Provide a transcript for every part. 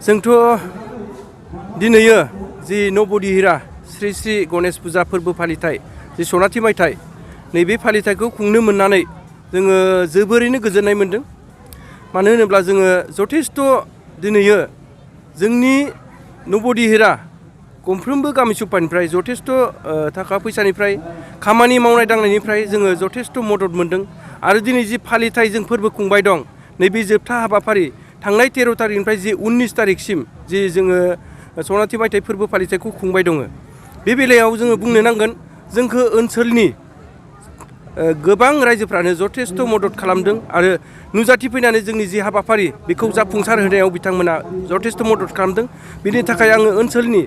जोंथ' दिनैयो जि नबदिहिरा श्री श्री गणेश फुजा फोरबो फालिथाय जि सनाथि मायथाइ नैबे फालिथायखौ खुंनो मोननानै जोङो जोबोरैनो गोजोननाय मोन्दों। मानो होनोब्ला जोङो जथेस्थ' दिनैयो जोंनि नबदिहिरा गंफ्रोमबो गामि सुपानिफ्राय जथेस्थ' थाखा फैसानिफ्राय खामानि मावनाय दांनायनिफ्राय जोङो जथेस्थ' मदद मोन्दों। आरो दिनै जि फालिथाय जों फोरबो खुंबाय दं नैबे जोबथा हाबाफारि थांनाय 13 तारिखनिफ्राय जि 19 तारिखसिम जि जोङो सनाथि मायथाइ फोरबो फालिथायखौ खुंबाय दङ। बे बेलायाव जोङो बुंनो नांगोन जोंखौ ओनसोलनि गोबां रायजोफ्रानो जथेस्थ' मदद खालामदों आरो नुजाथिफैनानै जोंनि जि हाबाफारि बेखौ जाफुंसार होनायाव बिथांमोना जथेस्थ' मदद खालामदों। बिनि थाखाय आङो ओनसोलनि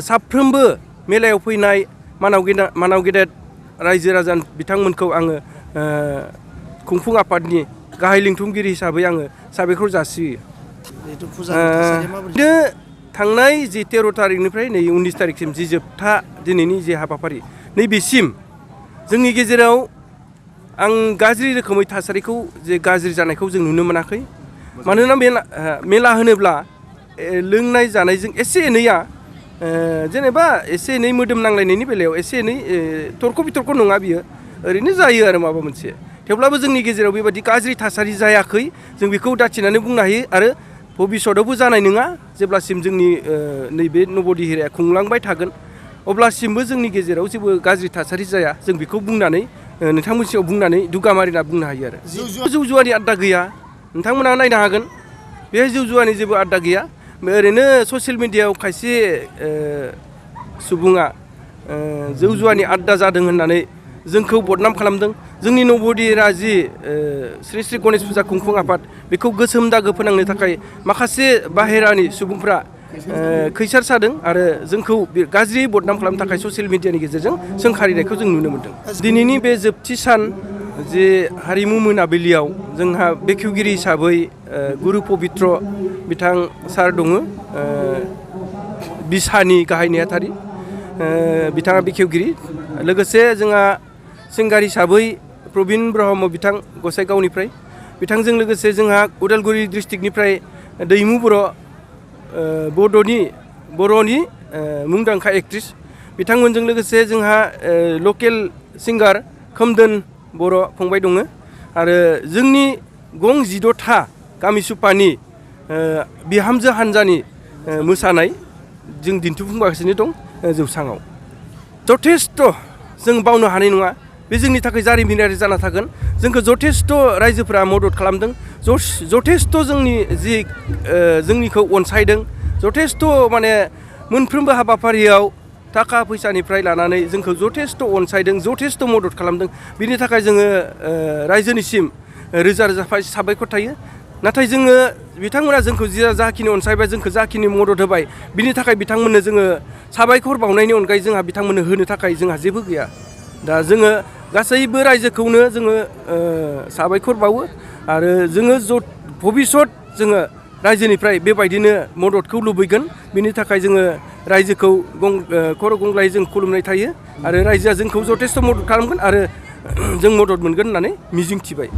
साफ्रोमबो मेलायाव फैनाय मानाव गेदेर रायजो राजा बिथांमोनखौ आङो खुंफुं आफादनि गाहाय लिंथुमगिरि हिसाबै आङो साबायखर जासियो। थांनाय जि 13 तारिखनिफ्राय नै 19 तारिखसिम जि जोबथा दिनैनि जि हाबाफारि नैबेसिम जोंनि गेजेराव आं गाज्रि रोखोमै थासारिखौ जे गाज्रि जानायखौ जों नुनो मोनाखै। मानोना मेला होनोब्ला लोंनाय जानायजों एसे एनैया जेनेबा एसे एनै मोदोम नांलायनायनि बेलायाव एसे एनै तर्क बितर्क नङा बियो ओरैनो जायो आरो माबा मोनसे। थेवब्लाबो जोंनि गेजेराव बेबायदि गाज्रि थासारि जायाखै जों बेखौ दाथिनानै बुंनो हायो आरो भबिष्यतआवबो जानाय नङा। जेब्लासिम जोंनि नैबे नबदिहिराया खुंलांबाय थागोन अब्लासिमबो जोंनि गेजेराव जेबो गाज्रि थासारि जाया जों बेखौ बुंनानै नोंथांमोननि सिगाङाव बुंनानै दुगा मारिना बुंनो हायो आरो जौ जुवानि आड्डा गैया। नोंथांमोना नायनो हागोन बेहाय जौ जुवानि जेबो आड्डा गैया। ओरैनो ससियेल मिडियायाव खायसे सुबुङा जौ जुवानि आड्डा जादों होननानै जोंखौ बदनाम खालामदों। जोंनि नबदिहिरा जि श्री श्री गणेश फुजा खुंफुं आफाद बेखौ गोसोम दागो फोनांनो थाखाय माखासे बाहेरानि सुबुंफ्रा खैसार सादों आरो जोंखौ गाज्रि बदनाम खालामनो थाखाय ससियेल मिडियानि गेजेरजों सोंखारिनायखौ जों नुनो मोन्दों। दिनैनि बे जोबथि सान जे हारिमु मोनाबिलियाव जोंहा बेखेवगिरि हिसाबै गुरु पबित्र बिथां सार दङ बिसानि गाहाय नेहाथारि बिथाङा बेखेवगिरि। लोगोसे जोंहा सिंगार हिसाबै प्रबिन ब्रह्म बिथां गसाइगावनिफ्राय बिथांजों लोगोसे जोंहा उदालगुरि डिस्ट्रिक्टनिफ्राय दैमु बर' बर'नि मुंदांखा एक्ट्रिस बिथांमोनजों लोगोसे जोंहा लकेल सिंगार खोमदोन बर' फंबाय दङ आरो जोंनि गं 16था गामि सुपानि बिहामजो हानजानि मोसानाय जों दिन्थिफुंगासिनो दं जौसाङाव। जथेस्थ' जों बावनो हानाय नङा बे जोंनि थाखाय जारिमिनारि जाना थागोन। जोंखौ जथेस्थ' रायजोफोरा मदद खालामदों जथेस्थ' जोंनिखौ अनसायदों जथेस्थ' माने मोनफ्रोमबो हाबाफारियाव थाखा फैसानिफ्राय लानानै जोंखौ जथेस्थ' अनसायदों जथेस्थ' मदद खालामदों। बिनि थाखाय जोङो रायजोनिसिम रोजा रोजा साबायखर थायो। नाथाय जोङो बिथांमोना जोंखौ जाखिनि अनसायबाय जोंखौ जाखिनि मदद होबाय बिनि थाखाय बिथांमोननो जोङो साबायखर बावनायनि अनगायै जोंहा बिथांमोननो होनो थाखाय जोंहा जेबो गैया। दा जोङो गासैबो रायजोखौनो जोङो साबायखर बावो आरो जोङो भबिष्यत जोङो रायजोनिफ्राय बेबायदिनो मददखौ लुबैगोन। बिनि थाखाय जोङो रायजोखौ खर' गंग्लायै जों खुलुमनाय थायो आरो रायजोआ जोंखौ जथेस्थ' मदद खालामगोन आरो जों मदद मोनगोन होननानै मिजिंथिबाय।